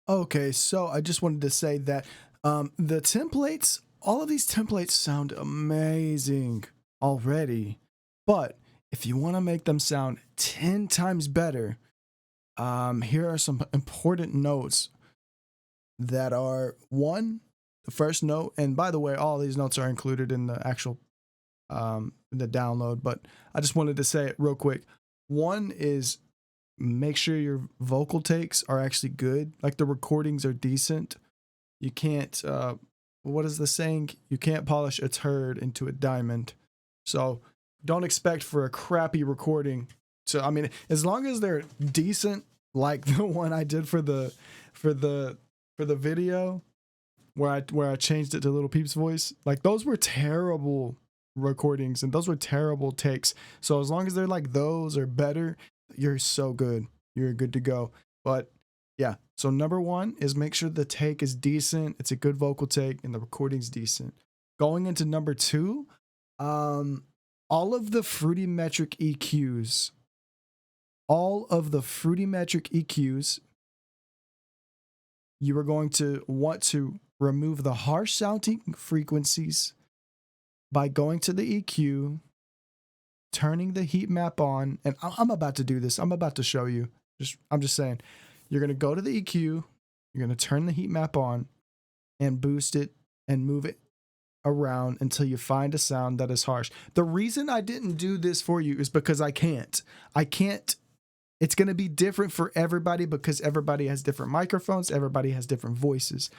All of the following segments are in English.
Okay, so I just wanted to say that the templates, all of these templates sound amazing already. But if you want to make them sound 10 times better, here are some important notes that are one, the first note, and by the way, all these notes are included in the actual the download, but I just wanted to say it real quick. One is make sure your vocal takes are actually good, like the recordings are decent. You can't what is the saying? You can't polish a turd into a diamond. So don't expect for a crappy recording. So I mean, as long as they're decent, like the one I did for the video where I changed it to Little Peep's voice, like those were terrible recordings and those were terrible takes. So as long as they're like those or better, you're so good. You're good to go. But yeah, so number one is make sure the take is decent. It's a good vocal take and the recording's decent. Going into number two, all of the Fruity Metric EQs, all of the Fruity Metric EQs, you are going to want to remove the harsh sounding frequencies by going to the EQ, turning the heat map on, and I'm about to do this. I'm about to show you. I'm just saying, you're going to go to the EQ, you're going to turn the heat map on and boost it and move it around until you find a sound that is harsh. The reason I didn't do this for you is because I can't. It's going to be different for everybody because everybody has different microphones, everybody has different voices.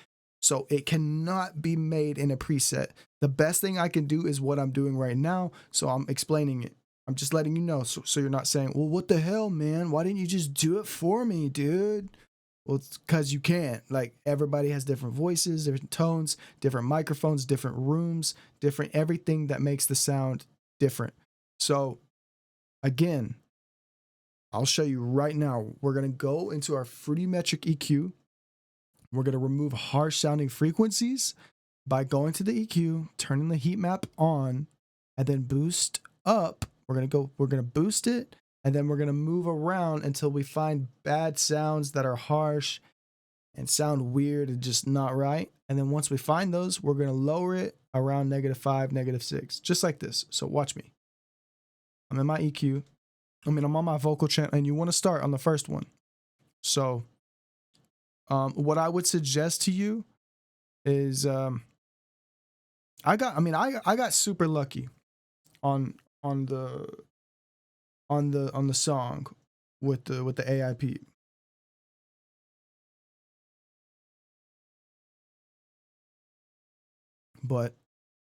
So it cannot be made in a preset. The best thing I can do is what I'm doing right now. So I'm explaining it. I'm just letting you know. So you're not saying, well, what the hell, man? Why didn't you just do it for me, dude? Well, it's because you can't. Like, everybody has different voices, different tones, different microphones, different rooms, different everything that makes the sound different. So again, I'll show you right now. We're going to go into our Fruity Metric EQ. We're going to remove harsh sounding frequencies by going to the EQ, turning the heat map on, and then boost up. We're going to boost it, and then we're going to move around until we find bad sounds that are harsh and sound weird and just not right. And then once we find those, we're going to lower it around -5, -6, just like this. So watch me. I'm in my EQ. I'm on my vocal channel, and you want to start on the first one. So what I would suggest to you is I got super lucky on the song with the AIP. But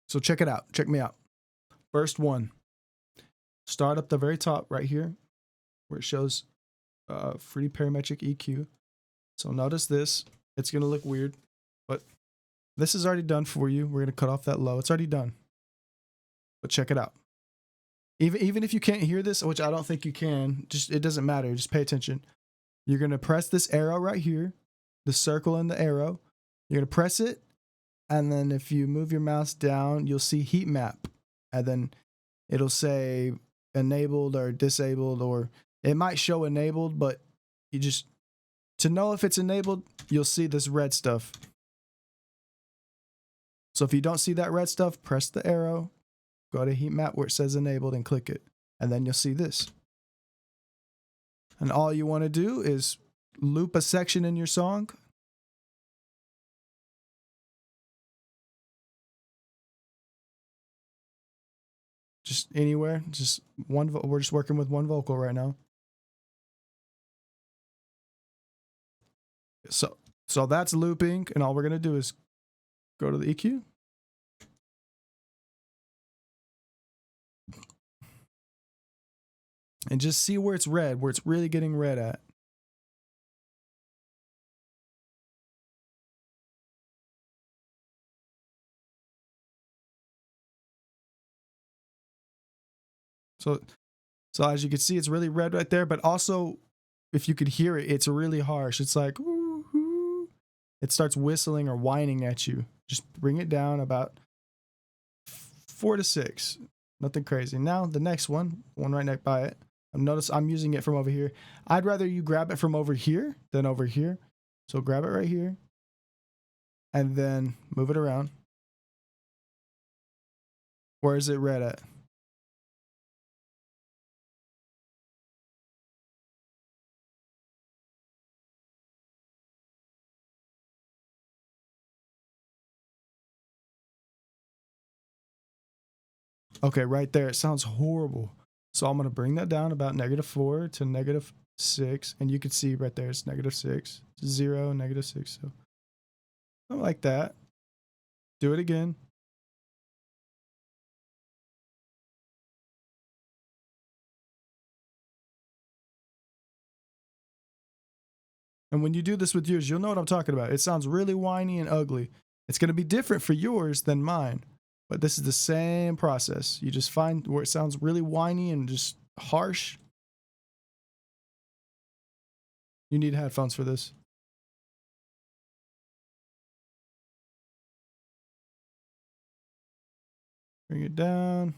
so check it out. Check me out. First one. Start up the very top right here where it shows Fruity Parametric EQ. So notice this. It's going to look weird, but this is already done for you. We're going to cut off that low. It's already done. But check it out. Even if you can't hear this, which I don't think you can, it doesn't matter. Just pay attention. You're going to press this arrow right here, the circle and the arrow. You're going to press it, and then if you move your mouse down, you'll see heat map. And then it'll say enabled or disabled, or it might show enabled, but to know if it's enabled, you'll see this red stuff. So if you don't see that red stuff, press the arrow, go to heat map where it says enabled and click it. And then you'll see this. And all you want to do is loop a section in your song. Just anywhere, just one. We're just working with one vocal right now. So that's looping, and all we're gonna do is go to the EQ. And just see where it's red, where it's really getting red at. So as you can see, it's really red right there, but also if you could hear it, it's really harsh. It's like, woo-hoo. It starts whistling or whining at you. Just bring it down about 4 to 6. Nothing crazy. Now the next one right next by it. Notice I'm using it from over here. I'd rather you grab it from over here than over here. So grab it right here and then move it around. Where is it red at? Okay, right there. It sounds horrible. So I'm going to bring that down about -4 to -6. And you can see right there, it's -6, 0, -6. So something like that. Do it again. And when you do this with yours, you'll know what I'm talking about. It sounds really whiny and ugly. It's going to be different for yours than mine. But this is the same process. You just find where it sounds really whiny and just harsh. You need headphones for this. Bring it down.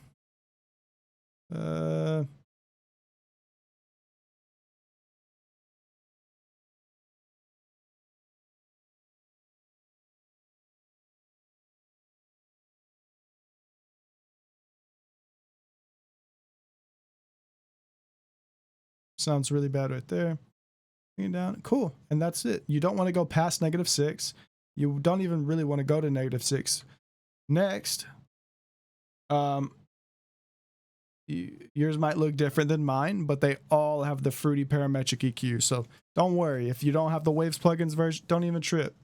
Sounds really bad right there. Bring it down. Cool. And that's it. You don't want to go past -6. You don't even really want to go to -6. Next, yours might look different than mine, but they all have the fruity parametric EQ. So don't worry. If you don't have the Waves plugins version, don't even trip.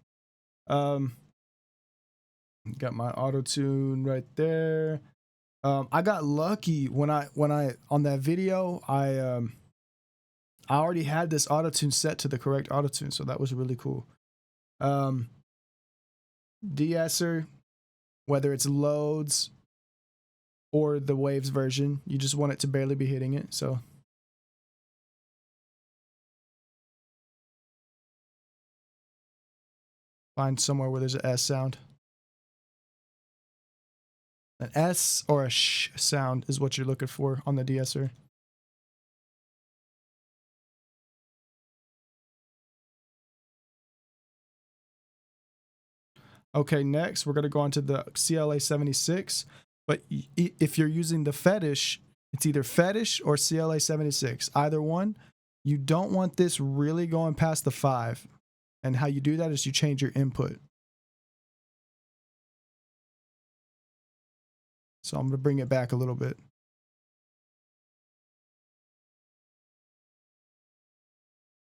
Got my auto tune right there. I got lucky when I on that video, I already had this auto tune set to the correct auto tune, so that was really cool. De-esser, whether it's loads or the Waves version, you just want it to barely be hitting it. So find somewhere where there's an S sound. An S or a sh sound is what you're looking for on the de-esser. Okay, next we're going to go on to the CLA 76. But if you're using the Fetish, it's either Fetish or CLA 76. Either one. You don't want this really going past the 5. And how you do that is you change your input. So I'm going to bring it back a little bit.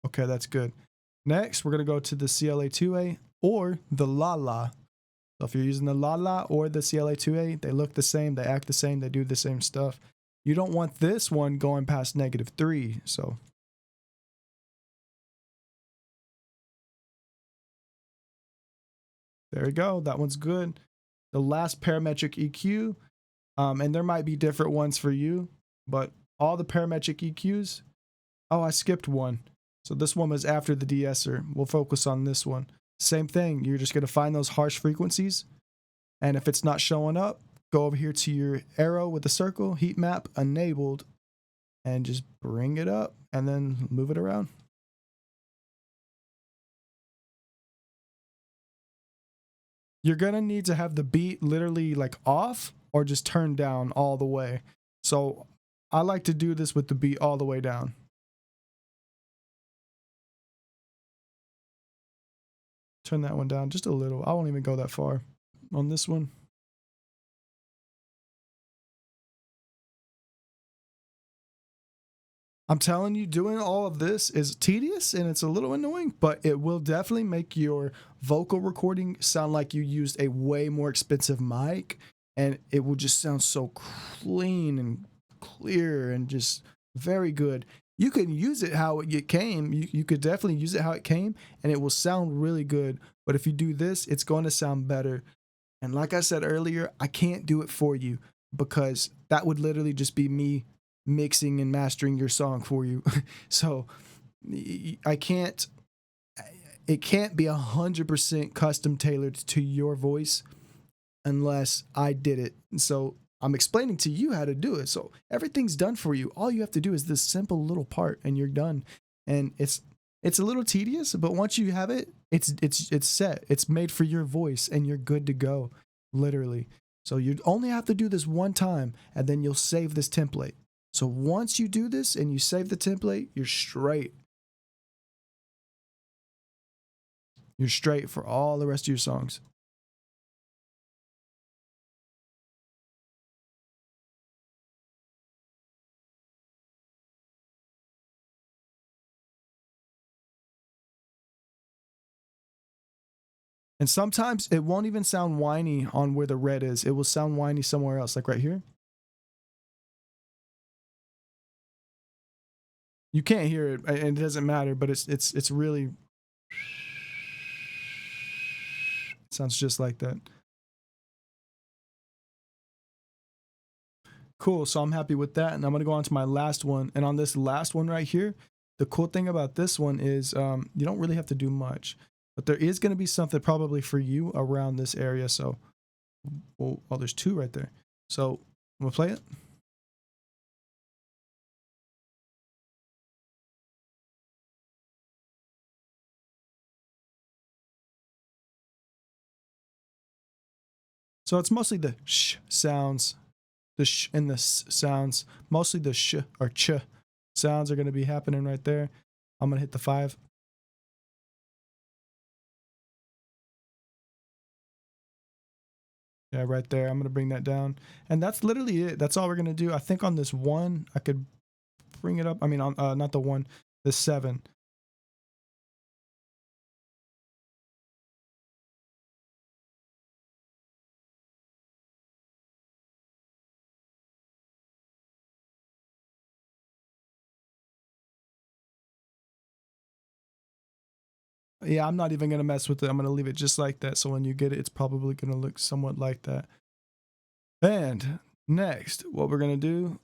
Okay, that's good. Next, we're going to go to the CLA 2A or the La. So if you're using the La or the CLA 2A, they look the same, they act the same, they do the same stuff. You don't want this one going past -3. So there we go. That one's good. The last parametric EQ, and there might be different ones for you, but all the parametric EQs. Oh, I skipped one. So this one was after the de-esser. We'll focus on this one. Same thing. You're just going to find those harsh frequencies. And if it's not showing up, go over here to your arrow with the circle, heat map enabled, and just bring it up and then move it around. You're going to need to have the beat literally like off or just turned down all the way. So I like to do this with the beat all the way down. Turn that one down just a little. I won't even go that far on this one. I'm telling you, doing all of this is tedious and it's a little annoying, but it will definitely make your vocal recording sound like you used a way more expensive mic, and it will just sound so clean and clear and just very good. You can use it how it came. You could definitely use it how it came, and it will sound really good. But if you do this, it's going to sound better. And like I said earlier, I can't do it for you because that would literally just be me mixing and mastering your song for you. So I can't, it can't be 100% custom tailored to your voice unless I did it. So I'm explaining to you how to do it. So everything's done for you. All you have to do is this simple little part and you're done. And it's It's a little tedious, but once you have it, it's set. It's made for your voice and you're good to go, literally. So you only have to do this one time and then you'll save this template. So once you do this and you save the template, you're straight. You're straight for all the rest of your songs. And sometimes it won't even sound whiny on where the red is. It will sound whiny somewhere else, like right here. You can't hear it, and it doesn't matter, but it's really, it sounds just like that. Cool, so I'm happy with that, and I'm gonna go on to my last one. And on this last one right here, the cool thing about this one is you don't really have to do much, but there is gonna be something probably for you around this area. So, oh, there's two right there. So I'm gonna play it. So it's mostly the sh sounds, the sh and the s sounds. Mostly the sh or ch sounds are going to be happening right there. I'm going to hit the 5. Yeah, right there. I'm going to bring that down. And that's literally it. That's all we're going to do. I think on this one, I could bring it up. I mean, on not the one, the 7. Yeah, I'm not even going to mess with it. I'm going to leave it just like that. So when you get it, it's probably going to look somewhat like that. And next, what we're going to do,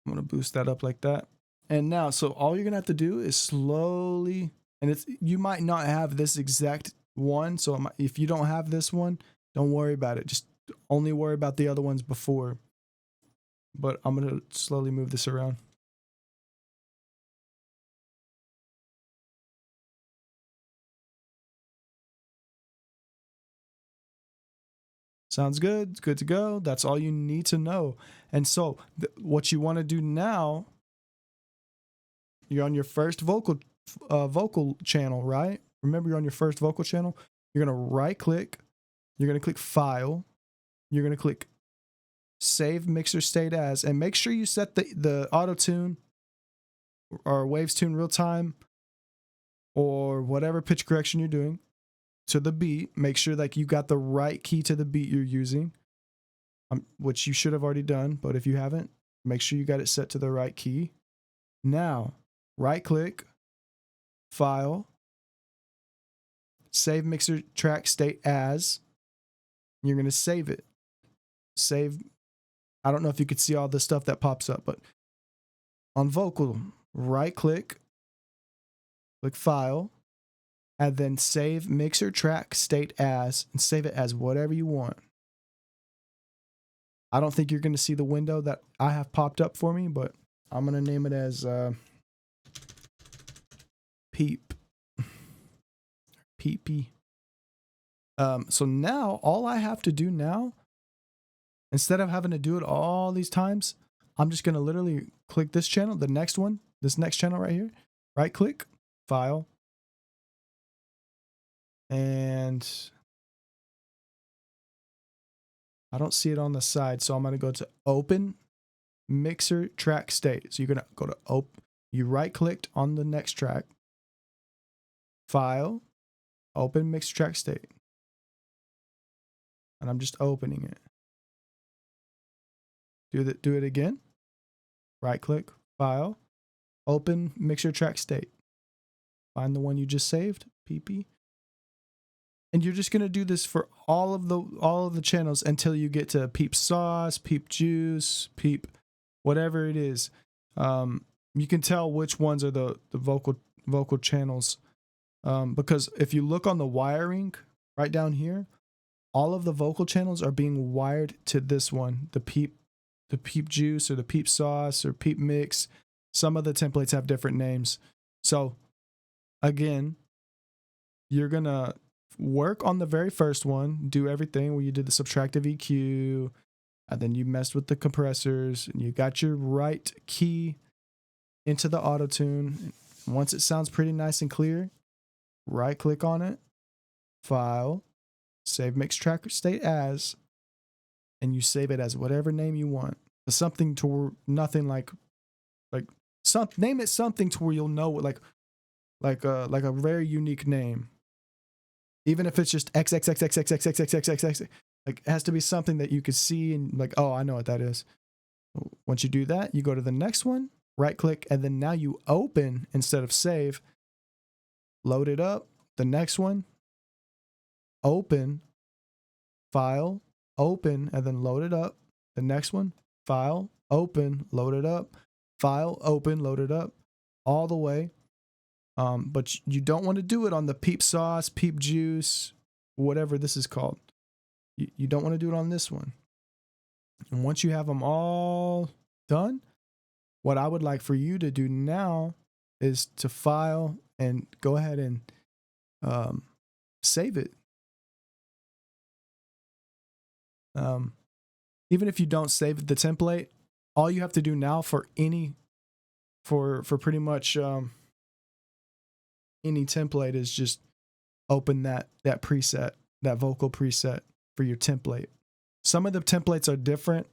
I'm going to boost that up like that. And now, so all you're going to have to do is slowly, and it's, you might not have this exact one. So if you don't have this one, don't worry about it. Just only worry about the other ones before. But I'm going to slowly move this around. Sounds good. It's good to go. That's all you need to know. And so what you want to do now, you're on your first vocal channel, right? Remember, you're on your first vocal channel. You're going to right click. You're going to click File. You're going to click Save Mixer State As, and make sure you set the auto tune or waves tune real time or whatever pitch correction you're doing to the beat. Make sure like you got the right key to the beat you're using, which you should have already done, but if you haven't, make sure you got it set to the right key. Now, right click, File, Save Mixer Track State As. You're going to save it. Save. I don't know if you could see all the stuff that pops up, but on vocal, right click, click File, and then Save Mixer Track State As, and save it as whatever you want. I don't think you're going to see the window that I have popped up for me, but I'm going to name it as Peep. Peepy. So now, all I have to do now, instead of having to do it all these times, I'm just going to literally click this channel, the next one, this next channel right here, right click, File, and I don't see it on the side, so I'm going to go to Open Mixer Track State. So you're going to go to you right clicked on the next track, File, Open Mixer Track State, and I'm just opening it. Do it again. Right click, File, Open Mixer Track State. Find the one you just saved, PP. And you're just gonna do this for all of the channels until you get to Peep Sauce, Peep Juice, Peep, whatever it is. You can tell which ones are the vocal channels, because if you look on the wiring right down here, all of the vocal channels are being wired to this one, the Peep Juice or the Peep Sauce or Peep Mix. Some of the templates have different names. So again, you're gonna work on the very first one, do everything where you did the subtractive EQ, and then you messed with the compressors, and you got your right key into the auto tune. Once it sounds pretty nice and clear, right click on it, file, save mix track state as, and you save it as whatever name you want. Something to nothing like some name it something to where you'll know like a very unique name. Even if it's just XXXXXXXXXXX, like it has to be something that you could see and like, oh, I know what that is. Once you do that, you go to the next one, right click, and then now you open instead of save. Load it up. The next one, open, file, open, and then load it up. The next one, file, open, load it up, file, open, load it up, all the way. But you don't want to do it on the Peep Sauce, Peep Juice, whatever this is called. You don't want to do it on this one. And once you have them all done, what I would like for you to do now is to file and go ahead and save it. Even if you don't save the template, all you have to do now for pretty much any template is just open that preset, that vocal preset for your template. Some of the templates are different,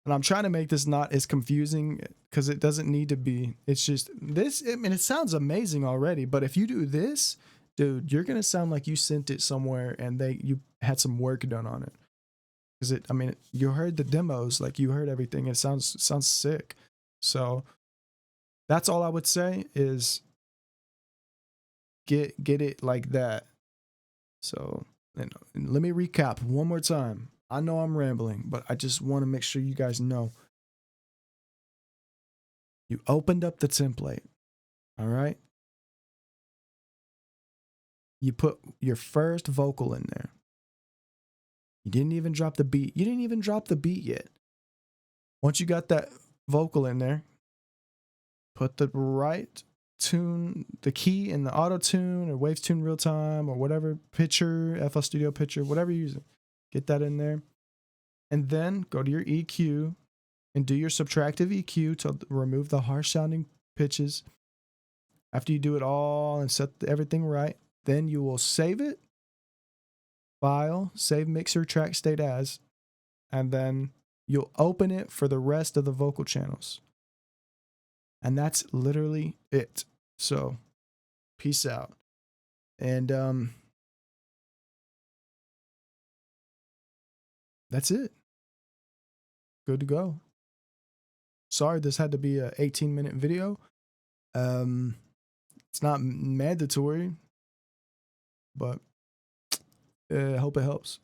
and I'm trying to make this not as confusing because it doesn't need to be. It's just this. I mean, it sounds amazing already, but if you do this, dude, you're gonna sound like you sent it somewhere and you had some work done on it. Because I mean, you heard the demos, like you heard everything. It sounds sick. So that's all I would say is get it like that. So and let me recap one more time. I know I'm rambling, but I just want to make sure you guys know. You opened up the template, all right? You put your first vocal in there. You didn't even drop the beat. You didn't even drop the beat yet. Once you got that vocal in there, put the right tune, the key in the auto tune or Waves Tune Real Time or whatever pitcher, FL Studio pitcher, whatever you're using. Get that in there. And then go to your EQ and do your subtractive EQ to remove the harsh sounding pitches. After you do it all and set everything right, then you will save it, file, save mixer track state as, and then you'll open it for the rest of the vocal channels. And that's literally it. So, peace out. And that's it. Good to go. Sorry, this had to be a 18-minute video. It's not mandatory, but I hope it helps.